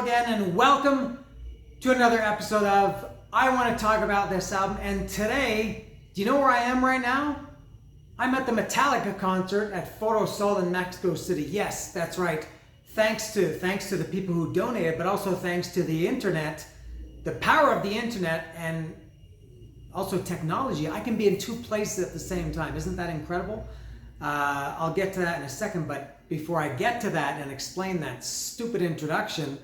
again, and welcome to another episode of I Want to Talk About This Album. And today, do you know where I am right now? I'm at the Metallica concert at Foro Sol in Mexico City. Yes, that's right. Thanks to the people who donated, but also thanks to the internet, the power of the internet, and also technology. I can be in two places at the same time. Isn't that incredible? I'll get to that in a second, but before I get to that and explain that stupid introduction,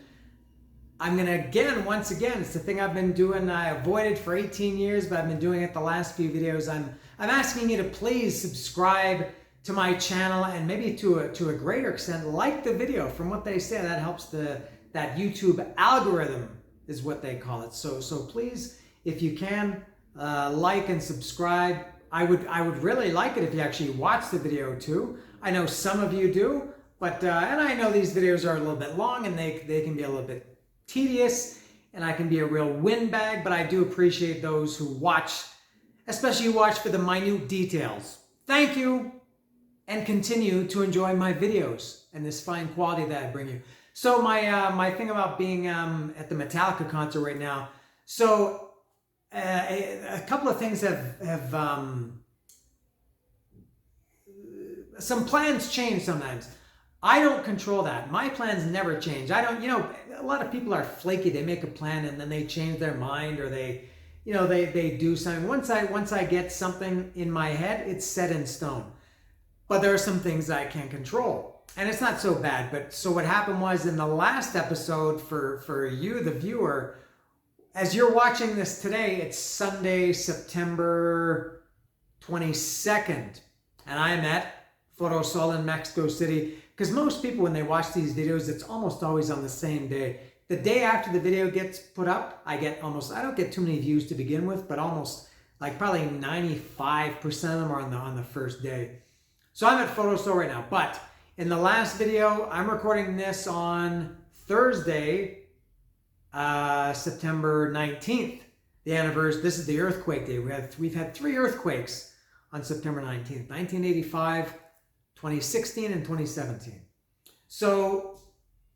I'm gonna once again, it's the thing I've been doing. I avoided for 18 years, but I've been doing it the last few videos. I'm asking you to please subscribe to my channel, and maybe to a greater extent, like the video. From what they say, that helps that YouTube algorithm, is what they call it. So please, if you can, like and subscribe. I would really like it if you actually watch the video too. I know some of you do, but and I know these videos are a little bit long and they can be a little bit tedious, and I can be a real windbag, but I do appreciate those who watch, especially who watch for the minute details. Thank you, and continue to enjoy my videos and this fine quality that I bring you. So my thing about being at the Metallica concert right now. So a couple of things have some plans change sometimes. I don't control that. My plans never change. I don't, a lot of people are flaky. They make a plan and then they change their mind, or they do something. Once I get something in my head, it's set in stone. But there are some things I can't control. And it's not so bad. But so what happened was, in the last episode, for you, the viewer, as you're watching this today, it's Sunday, September 22nd. And I'm at Foro Sol in Mexico City. Because most people, when they watch these videos, it's almost always on the same day. The day after the video gets put up, I don't get too many views to begin with, but almost, like, probably 95% of them are on the first day. So I'm at Foro Sol right now. But in the last video, I'm recording this on Thursday, September 19th, the anniversary. This is the earthquake day. We've had 3 earthquakes on September 19th, 1985, 2016, and 2017. So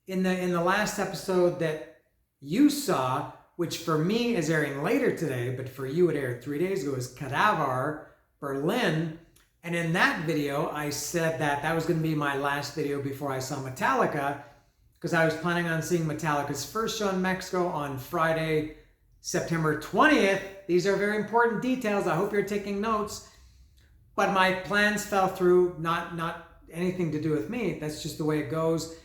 in the last episode that you saw, which for me is airing later today, but for you it aired 3 days ago, is Kravitz, Berlin. And in that video, I said that was going to be my last video before I saw Metallica, because I was planning on seeing Metallica's first show in Mexico on Friday, September 20th. These are very important details. I hope you're taking notes. But my plans fell through, not anything to do with me. That's just the way it goes.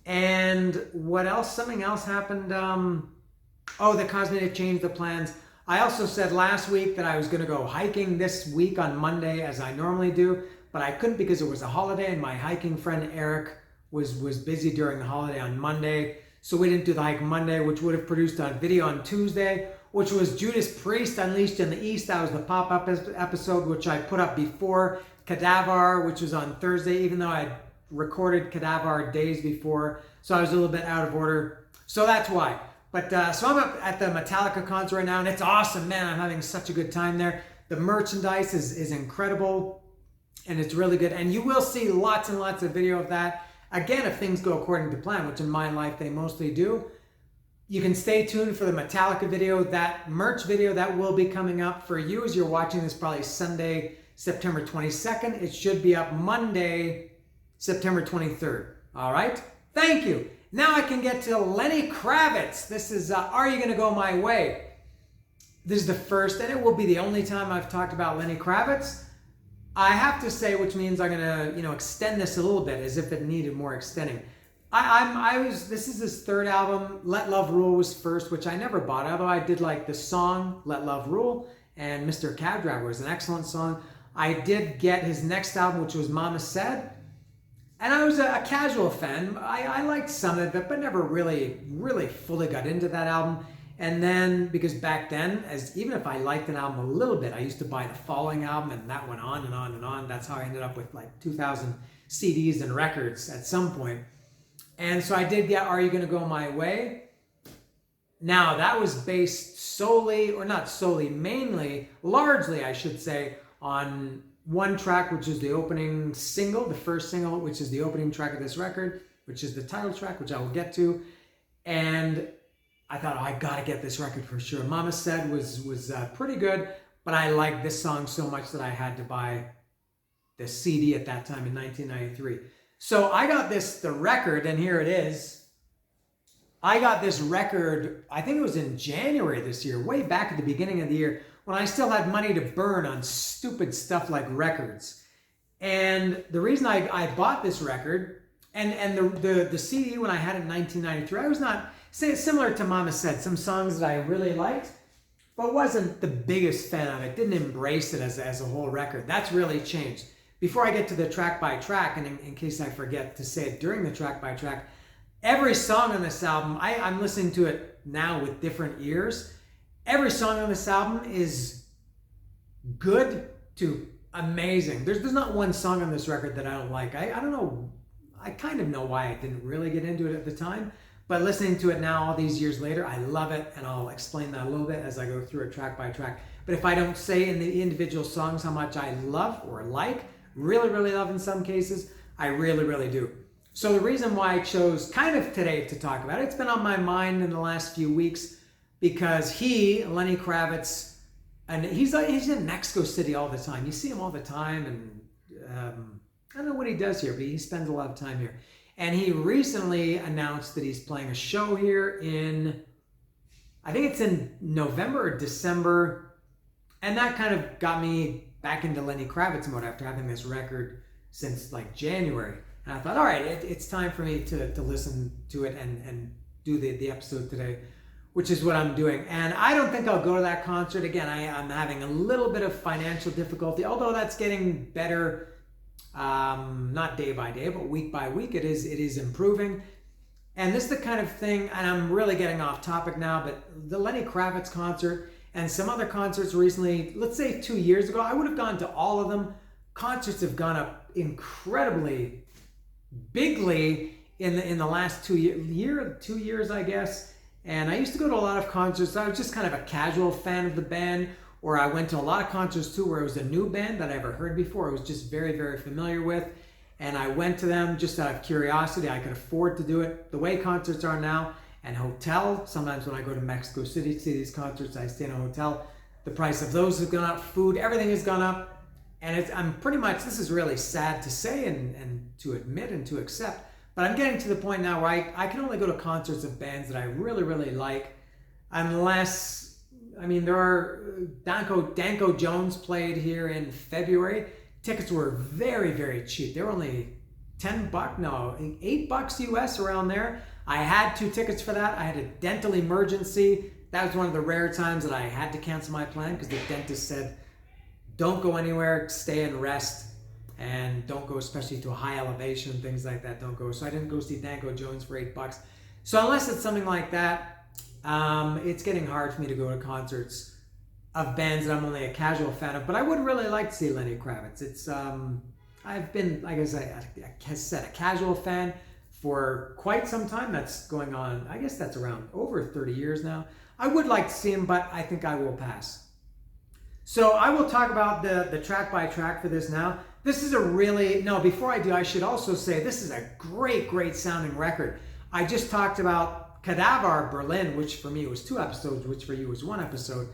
And what else? Something else happened. That caused me to change the plans. I also said last week that I was going to go hiking this week on Monday, as I normally do, but I couldn't because it was a holiday, and my hiking friend Eric was busy during the holiday on Monday. So we didn't do the hike Monday, which would have produced a video on Tuesday, which was Judas Priest Unleashed in the East. That was the pop-up episode, which I put up before Cadaver, which was on Thursday, even though I had recorded Cadaver days before. So I was a little bit out of order. So that's why. But so I'm up at the Metallica concert right now, and it's awesome, man. I'm having such a good time there. The merchandise is incredible, and it's really good. And you will see lots and lots of video of that. Again, if things go according to plan, which in my life they mostly do. You can stay tuned for the Metallica video. That merch video, that will be coming up for you as you're watching this, probably Sunday, September 22nd. It should be up Monday, September 23rd. All right? Thank you. Now I can get to Lenny Kravitz. This is Are You Gonna Go My Way? This is the first, and it will be the only time I've talked about Lenny Kravitz. I have to say, which means I'm gonna, extend this a little bit, as if it needed more extending. This is his third album. Let Love Rule was first, which I never bought, although I did like the song Let Love Rule, and Mr. Cab Driver was an excellent song. I did get his next album, which was Mama Said, and I was a casual fan. I liked some of it, but never really fully got into that album. And then, because back then, even if I liked an album a little bit, I used to buy the following album, and that went on and on and on. That's how I ended up with like 2,000 CDs and records at some point. And so I did get Are You Gonna Go My Way? Now, that was based solely, or not solely, mainly, largely, I should say, on one track, which is the opening single, the first single, which is the opening track of this record, which is the title track, which I will get to. And I thought, oh, I gotta get this record for sure. Mama Said was pretty good, but I liked this song so much that I had to buy the CD at that time in 1993. So I got the record, and here it is. I got this record, I think it was in January this year, way back at the beginning of the year, when I still had money to burn on stupid stuff like records. And the reason I bought this record, and the CD when I had it in 1993, I was not, similar to Mama Said, some songs that I really liked, but wasn't the biggest fan of it, didn't embrace it as a whole record. That's really changed. Before I get to the track by track, and in case I forget to say it during the track by track, every song on this album, I'm listening to it now with different ears. Every song on this album is good to amazing. There's not one song on this record that I don't like. I don't know. I kind of know why I didn't really get into it at the time, but listening to it now all these years later, I love it, and I'll explain that a little bit as I go through it track by track. But if I don't say in the individual songs how much I love or like, really, really love in some cases, I really, really do. So the reason why I chose kind of today to talk about it, it's been on my mind in the last few weeks because Lenny Kravitz, and he's in Mexico City all the time. You see him all the time, and I don't know what he does here, but he spends a lot of time here. And he recently announced that he's playing a show here in, I think it's in November or December, and that kind of got me back into Lenny Kravitz mode after having this record since like January. And I thought, all right, it's time for me to listen to it and do the episode today, which is what I'm doing. And I don't think I'll go to that concert. Again, I'm having a little bit of financial difficulty, although that's getting better, not day by day, but week by week. It is improving. And this is the kind of thing, and I'm really getting off topic now, but the Lenny Kravitz concert and some other concerts recently, let's say 2 years ago, I would have gone to all of them. Concerts have gone up incredibly bigly in the last 2 years, I guess. And I used to go to a lot of concerts. I was just kind of a casual fan of the band, or I went to a lot of concerts too where it was a new band that I never heard before. I was just very, very familiar with. And I went to them just out of curiosity. I could afford to do it the way concerts are now. And hotel, sometimes when I go to Mexico City to see these concerts, I stay in a hotel. The price of those has gone up, food, everything has gone up. And I'm pretty much, this is really sad to say and to admit and to accept, but I'm getting to the point now where I can only go to concerts of bands that I really, really like, unless, I mean, there are, Danko Jones played here in February. Tickets were very, very cheap. They were only $8 US, around there. I had 2 tickets for that. I had a dental emergency. That was one of the rare times that I had to cancel my plan because the dentist said, don't go anywhere, stay and rest, and don't go especially to a high elevation, things like that, don't go. So I didn't go see Danko Jones for $8. So unless it's something like that, it's getting hard for me to go to concerts of bands that I'm only a casual fan of. But I would really like to see Lenny Kravitz. It's I've been, like I said, a casual fan for quite some time. That's going on, I guess that's around over 30 years now. I would like to see him, but I think I will pass. So I will talk about the track by track for this now. This is before I do, I should also say this is a great, great sounding record. I just talked about Cadaver Berlin, which for me was 2 episodes, which for you was 1 episode.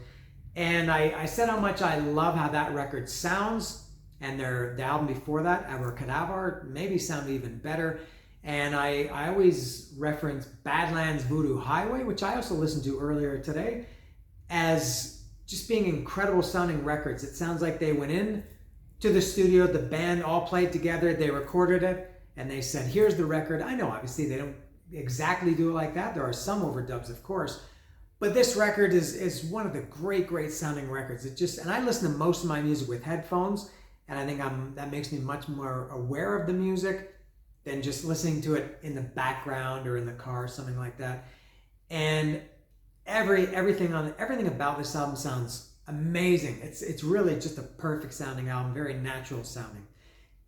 And I said how much I love how that record sounds, and the album before that, Cadaver, maybe sounded even better. And I always reference Badlands Voodoo Highway, which I also listened to earlier today, as just being incredible sounding records. It sounds like they went in to the studio, the band all played together, they recorded it, and they said, here's the record. I know obviously they don't exactly do it like that. There are some overdubs, of course, but this record is one of the great, great sounding records. And I listen to most of my music with headphones, and I think that makes me much more aware of the music than just listening to it in the background or in the car or something like that. And everything about this album sounds amazing. It's really just a perfect sounding album, very natural sounding.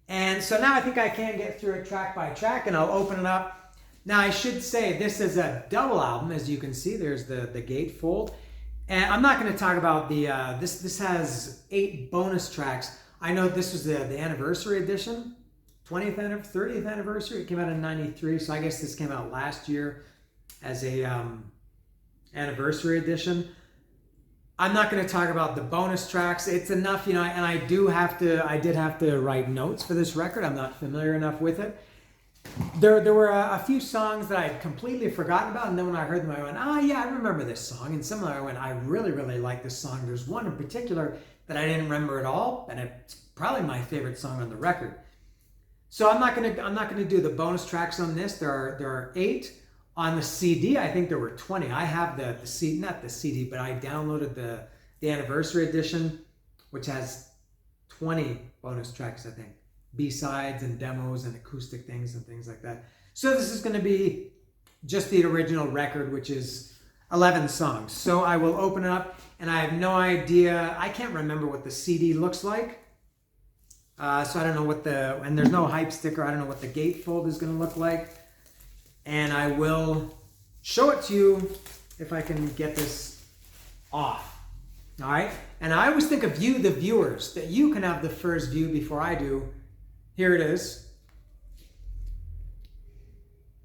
And so now I think I can get through it track by track, and I'll open it up. Now I should say this is a double album, as you can see. There's the gatefold, and I'm not going to talk about the this has 8 bonus tracks. I know this was the anniversary edition, 30th anniversary. It came out in '93, so I guess this came out last year. as a anniversary edition. I'm not going to talk about the bonus tracks. It's enough, and I did have to write notes for this record. I'm not familiar enough with it. There were a few songs that I had completely forgotten about, and then when I heard them, I went, yeah, I remember this song. And similarly, I went, I really, really like this song. There's one in particular that I didn't remember at all, and it's probably my favorite song on the record. So I'm not gonna do the bonus tracks on this. There are 8 on the CD. I think there were 20. I have the CD, not the CD, but I downloaded the anniversary edition, which has 20 bonus tracks, I think. B-sides and demos and acoustic things and things like that. So this is going to be just the original record, which is 11 songs. So I will open it up, and I have no idea. I can't remember what the CD looks like. So I don't know and there's no hype sticker. I don't know what the gatefold is going to look like. And I will show it to you if I can get this off. All right. And I always think of you, the viewers, that you can have the first view before I do. Here it is.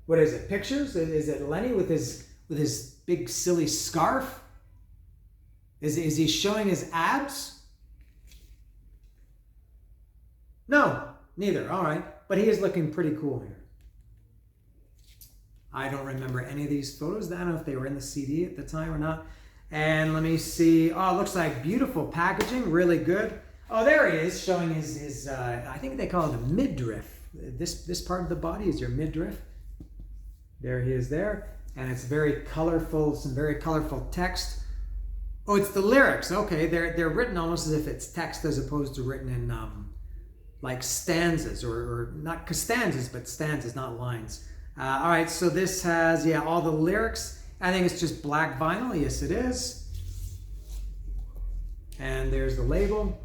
What is it? Pictures? Is it Lenny with his big silly scarf? Is he showing his abs? No, neither. All right. But he is looking pretty cool here. I don't remember any of these photos. I don't know if they were in the CD at the time or not. And let me see. Oh, it looks like beautiful packaging. Really good. Oh, there he is, showing his I think they call it a midriff. This part of the body is your midriff. There he is there. And it's very colorful, some very colorful text. Oh, it's the lyrics. Okay, they're written almost as if it's text as opposed to written in like stanzas, or not stanzas, but stanzas, not lines. All right, so this has, all the lyrics. I think it's just black vinyl. Yes, it is. And there's the label.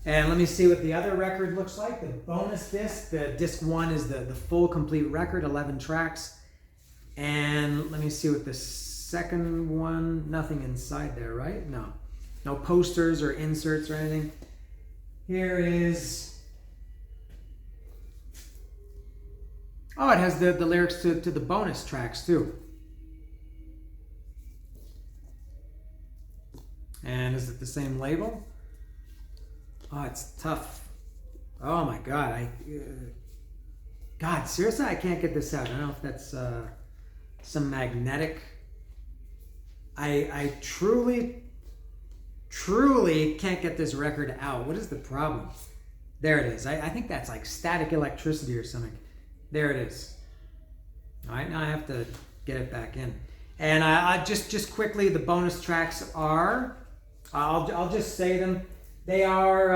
And let me see what the other record looks like. The bonus disc, the disc 1 is the full complete record, 11 tracks. And let me see what the second one, nothing inside there, right? No. No posters or inserts or anything. Here is, oh, it has the lyrics to the bonus tracks too. And is it the same label? Oh, it's tough. Oh my God. God, seriously, I can't get this out. I don't know if that's some magnetic. I truly can't get this record out. What is the problem? There it is. I think that's like static electricity or something. There it is. All right, now I have to get it back in. And I just quickly, the bonus tracks are, I'll just say them. They are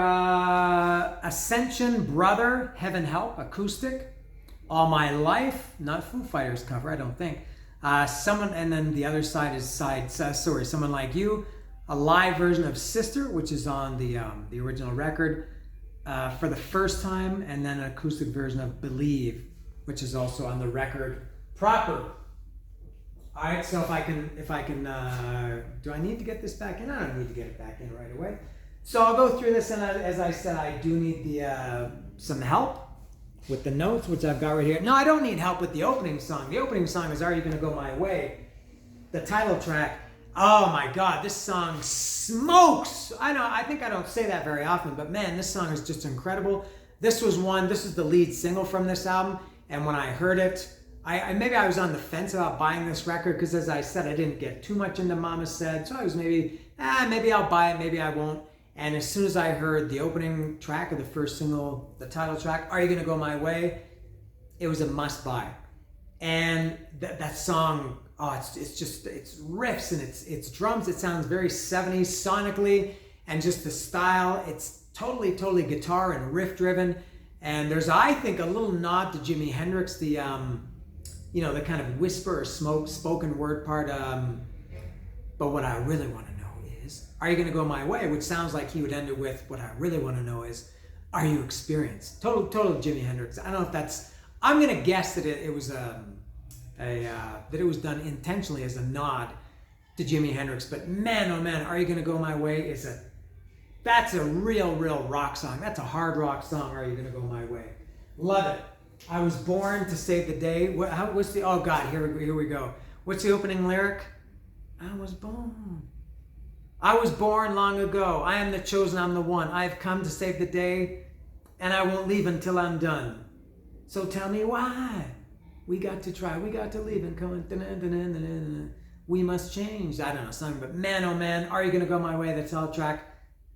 Ascension, Brother, Heaven Help, acoustic. All My Life, not Foo Fighters cover, I don't think. Someone, and then the other side is Someone Like You. A live version of Sister, which is on the original record for the first time, and then an acoustic version of Believe, which is also on the record proper. All right, so if I can, do I need to get this back in? I don't need to get it back in right away. So I'll go through this, and as I said, I do need some help with the notes, which I've got right here. No, I don't need help with the opening song. The opening song is Are You Gonna Go My Way? The title track. Oh my God, this song smokes! I think I don't say that very often, but man, this song is just incredible. This is the lead single from this album, and when I heard it, maybe I was on the fence about buying this record, because as I said, I didn't get too much into Mama Said, so I was maybe I'll buy it, maybe I won't. And as soon as I heard the opening track of the first single, the title track, Are You Gonna Go My Way? It was a must buy. And that song, it's riffs and it's drums. It sounds very 70s sonically, and just the style, it's totally guitar and riff driven. And there's, I think, a little nod to Jimi Hendrix, the kind of whisper or spoken word part. But what I really want to know is, Are You Gonna Go My Way? Which sounds like he would end it with, what I really want to know is, Are You Experienced? Total Jimi Hendrix. I don't know if that's, I'm gonna guess that it was that it was done intentionally as a nod to Jimi Hendrix. But man, oh man, Are You Gonna Go My Way that's a real rock song. That's a hard rock song. Are You Gonna Go My Way? Love it. I Was Born to Save the Day. Oh God, here we go. What's the opening lyric? I was born. I was born long ago. I am the chosen, I'm the one. I've come to save the day, and I won't leave until I'm done. So tell me why. We got to try, we got to leave and come. We must change. I don't know, something, but man, oh man, Are You Gonna Go My Way? The title track,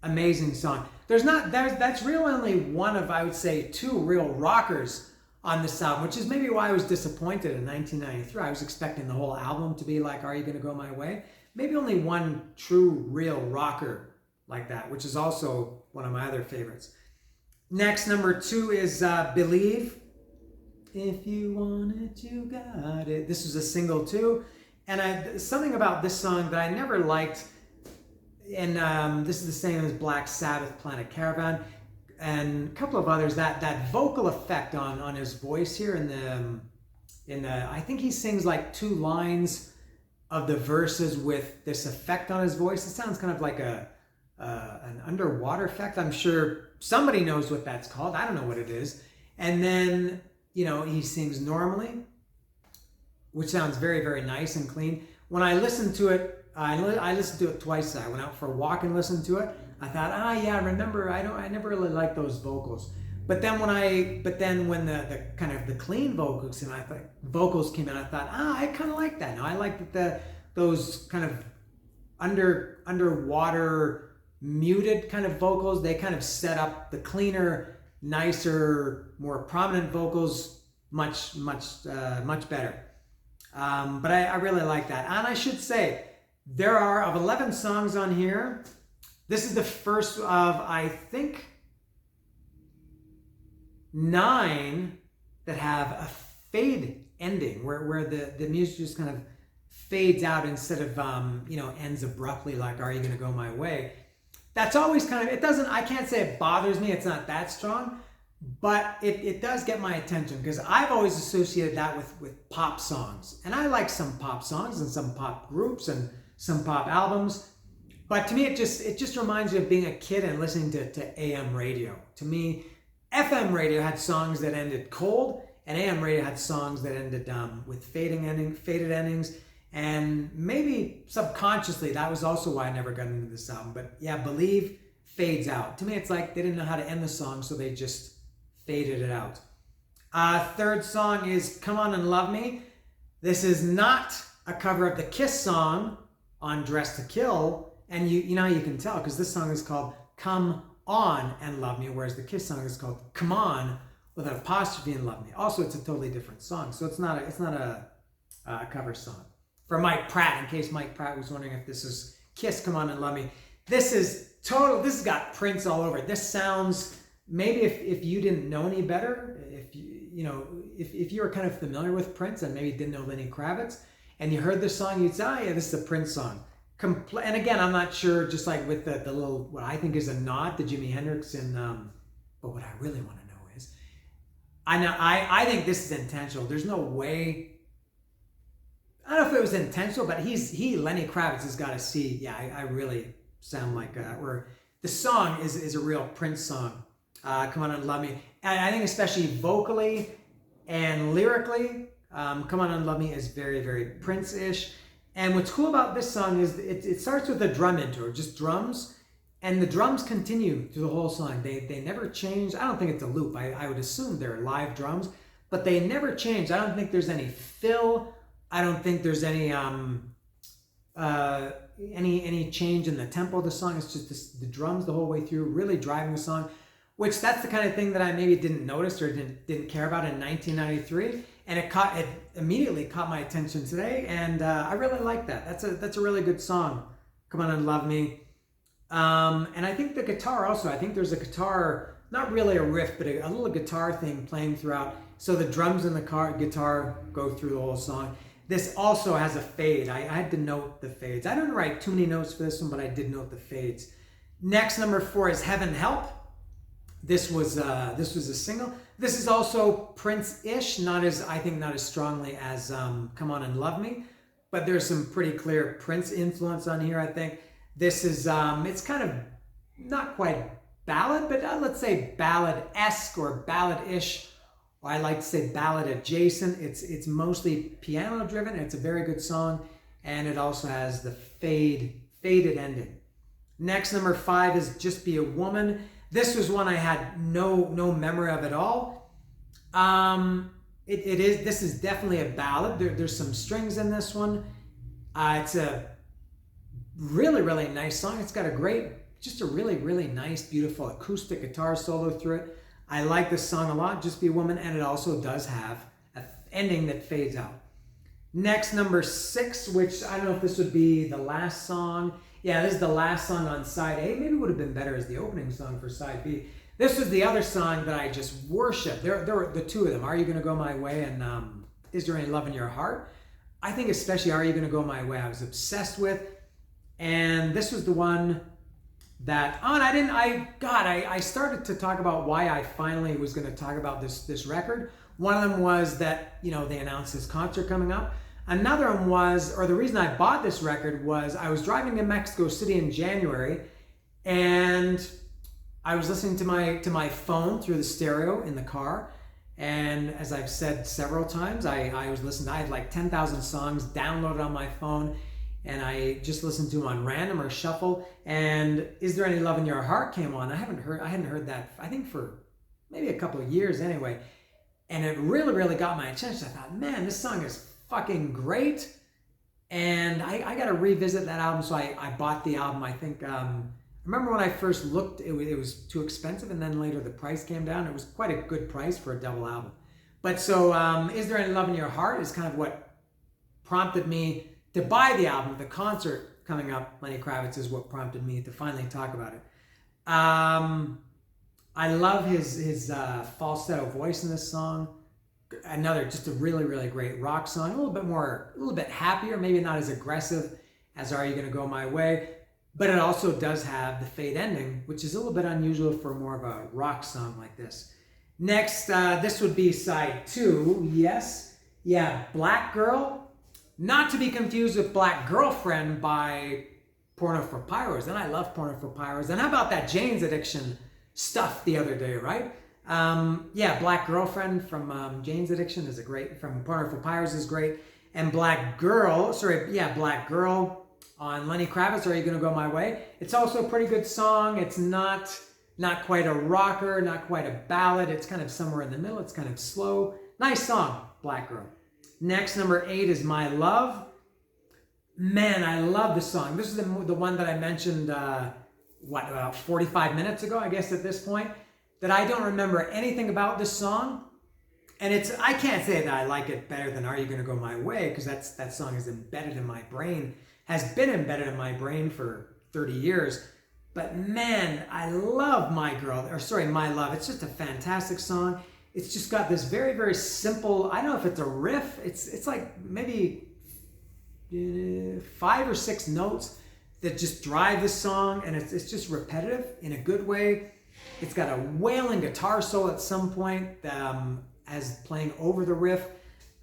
amazing song. That's really only one of, I would say, two real rockers on this album, which is maybe why I was disappointed in 1993. I was expecting the whole album to be like Are You Gonna Go My Way? Maybe only one true, real rocker like that, which is also one of my other favorites. Next, number 2 is Believe. If you want it, you got it. This was a single too. And something about this song that I never liked, and this is the same as Black Sabbath, Planet Caravan, and a couple of others, that vocal effect on his voice here in the I think he sings like 2 lines of the verses with this effect on his voice. It sounds kind of like an underwater effect. I'm sure somebody knows what that's called. I don't know what it is. And then, he sings normally, which sounds very, very nice and clean. When I listened to it, I listened to it twice. I went out for a walk and listened to it. I thought, yeah, remember, I never really liked those vocals. But then when the kind of the clean vocals came in, I thought, I kind of like that now. I like that those kind of underwater muted kind of vocals, they kind of set up the cleaner, nicer, more prominent vocals much better. But I really like that. And I should say, there are, of 11 songs on here, this is the first of, I think, 9 that have a fade ending, where the music just kind of fades out instead of ends abruptly like Are You Gonna Go My Way. That's always kind of, I can't say it bothers me, it's not that strong, but it does get my attention because I've always associated that with pop songs. And I like some pop songs and some pop groups and some pop albums. But to me, it just reminds me of being a kid and listening to AM radio. To me, FM radio had songs that ended cold, and AM radio had songs that ended with faded endings. And maybe subconsciously, that was also why I never got into this album. But yeah, Believe fades out. To me, it's like they didn't know how to end the song, so they just faded it out. Third song is Come On and Love Me. This is not a cover of the Kiss song on Dress to Kill. And you can tell because this song is called Come On and Love Me, whereas the Kiss song is called Come On with an apostrophe and Love Me. Also, it's a totally different song, so it's not a cover song. For Mike Pratt, in case Mike Pratt was wondering if this is Kiss, Come On and Love Me. This has got Prince all over it. This sounds, maybe if you didn't know any better, if you were kind of familiar with Prince and maybe didn't know Lenny Kravitz, and you heard this song, you'd say, oh yeah, this is a Prince song. And again, I'm not sure, just like with the little, what I think is a nod to Jimi Hendrix, but what I really want to know is, I think this is intentional. There's no way, I don't know if it was intentional, but Lenny Kravitz has got to see, yeah, I really sound like, or the song is a real Prince song, Come On and Love Me. And I think especially vocally and lyrically, Come On and Love Me is very, very Prince-ish. And what's cool about this song is it starts with a drum intro, just drums, and the drums continue through the whole song. They never change. I don't think it's a loop. I would assume they're live drums, but they never change. I don't think there's any fill. I don't think there's any change in the tempo of the song. It's just the drums the whole way through, really driving the song, which that's the kind of thing that I maybe didn't notice or didn't care about in 1993. And it immediately caught my attention today, and I really like that. That's a really good song, Come On and Love Me. And I think the guitar also, I think there's a guitar, not really a riff, but a little guitar thing playing throughout. So the drums and the guitar go through the whole song. This also has a fade. I had to note the fades. I didn't write too many notes for this one, but I did note the fades. Next, number 4 is Heaven Help. This was a single. This is also Prince-ish, not as strongly as Come On and Love Me, but there's some pretty clear Prince influence on here, I think. This is, it's kind of not quite ballad, but let's say ballad-esque or ballad-ish or I like to say ballad adjacent. It's mostly piano driven. It's a very good song, and it also has the faded ending. Next, number 5 is Just Be a Woman. This was one I had no memory of at all. This is definitely a ballad. There's some strings in this one. It's a really nice song. It's got just a really nice, beautiful acoustic guitar solo through it. I like this song a lot, Just Be a Woman, and it also does have an ending that fades out. Next, number 6, which I don't know if this would be the last song. Yeah, this is the last song on side A. Maybe it would have been better as the opening song for side B. This was the other song that I just worship. There were the two of them, Are You Gonna Go My Way and Is There Any Love in Your Heart? I think especially Are You Gonna Go My Way I was obsessed with. And this was the one that, I started to talk about why I finally was going to talk about this record. One of them was that, they announced this concert coming up. Another one was, or the reason I bought this record was I was driving to Mexico City in January, and I was listening to my phone through the stereo in the car. And as I've said several times, I was listening. I had like 10,000 songs downloaded on my phone, and I just listened to them on random or shuffle. And Is There Any Love in Your Heart came on. I hadn't heard that, I think, for maybe a couple of years anyway. And it really got my attention. I thought, man, this song is fucking great. And I got to revisit that album. So I bought the album. I think, I remember when I first looked, it was too expensive. And then later the price came down. It was quite a good price for a double album. But so Is There Any Love in Your Heart is kind of what prompted me to buy the album. The concert coming up, Lenny Kravitz, is what prompted me to finally talk about it. I love his falsetto voice in this song. Another, just a really great rock song. A little bit happier, maybe not as aggressive as Are You Gonna Go My Way, but it also does have the fade ending, which is a little bit unusual for more of a rock song like this. Next, this would be side 2. Yes, yeah, Black Girl. Not to be confused with Black Girlfriend by Porno for Pyros. And I love Porno for Pyros. And how about that Jane's Addiction stuff the other day, right? Black Girlfriend from Jane's Addiction is from Porno for Pyros is great. And Black Girl on Lenny Kravitz, Are You Gonna Go My Way? It's also a pretty good song. It's not quite a rocker, not quite a ballad. It's kind of somewhere in the middle. It's kind of slow. Nice song, Black Girl. Next, number 8 is My Love. Man, I love this song. This is the one that I mentioned, about 45 minutes ago, I guess at this point, that I don't remember anything about this song. And I can't say that I like it better than Are You Gonna Go My Way, because that song is embedded in my brain, has been embedded in my brain for 30 years. But man, I love My Love. It's just a fantastic song. It's just got this very simple, I don't know if it's a riff. It's like maybe 5 or 6 notes that just drive this song, and it's just repetitive in a good way. It's got a wailing guitar solo at some point as playing over the riff.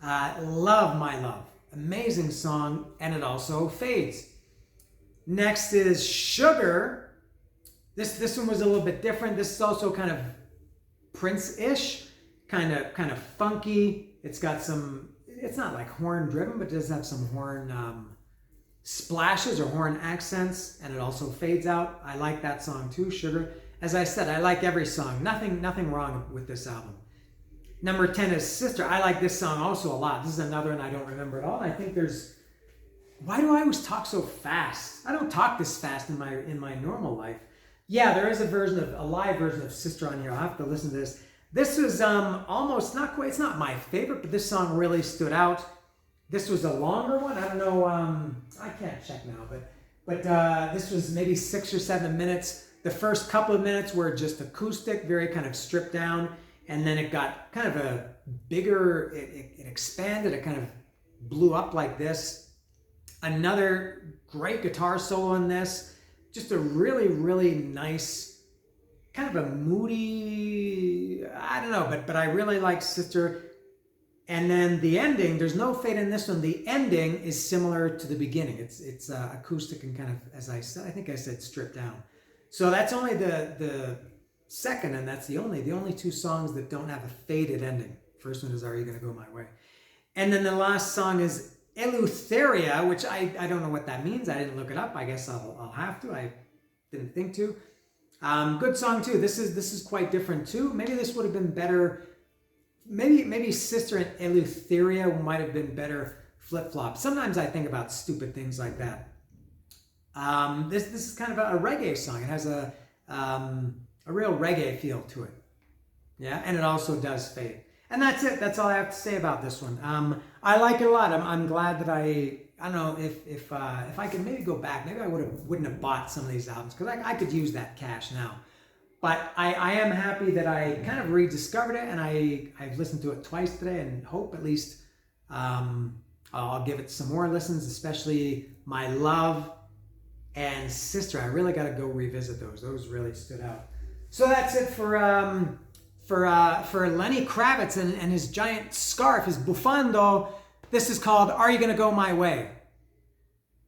Love My Love. Amazing song, and it also fades. Next is Sugar. This one was a little bit different. This is also kind of Prince-ish, kind of funky. It's got it's not like horn driven, but it does have some horn splashes or horn accents, and it also fades out. I like that song too, Sugar. As I said, I like every song. Nothing wrong with this album. Number 10 is Sister. I like this song also a lot. This is another one I don't remember at all. I think why do I always talk so fast? I don't talk this fast in my normal life. Yeah, there is a live version of Sister on here. I'll have to listen to this. This was almost not quite, it's not my favorite, but this song really stood out. This was a longer one. I don't know, I can't check now, but this was maybe 6 or 7 minutes. The first couple of minutes were just acoustic, very kind of stripped down, and then it got kind of a bigger, it expanded, it kind of blew up like this. Another great guitar solo in this. Just a really nice, kind of a moody, I don't know, but I really like Sister. And then the ending, there's no fade in this one. The ending is similar to the beginning. It's acoustic and kind of, as I said, I think I said stripped down. So that's only the second, and that's the only 2 songs that don't have a faded ending. First one is Are You Gonna Go My Way? And then the last song is Eleutheria, which I don't know what that means. I didn't look it up. I guess I'll have to. I didn't think to. Good song too. This is quite different too. Maybe this would have been better. Maybe Sister and Eleutheria might have been better flip-flop. Sometimes I think about stupid things like that. This is kind of a reggae song. It has a real reggae feel to it. Yeah, and it also does fade. And that's it. That's all I have to say about this one. I like it a lot. I'm glad that I don't know if I could maybe go back. Maybe I wouldn't have bought some of these albums because I could use that cash now. But I am happy that I kind of rediscovered it, and I've listened to it twice today, and hope at least I'll give it some more listens, especially My Love and Sister. I really got to go revisit those. Those really stood out. So that's it for Lenny Kravitz and his giant scarf, his buffando. This is called Are You Gonna Go My Way?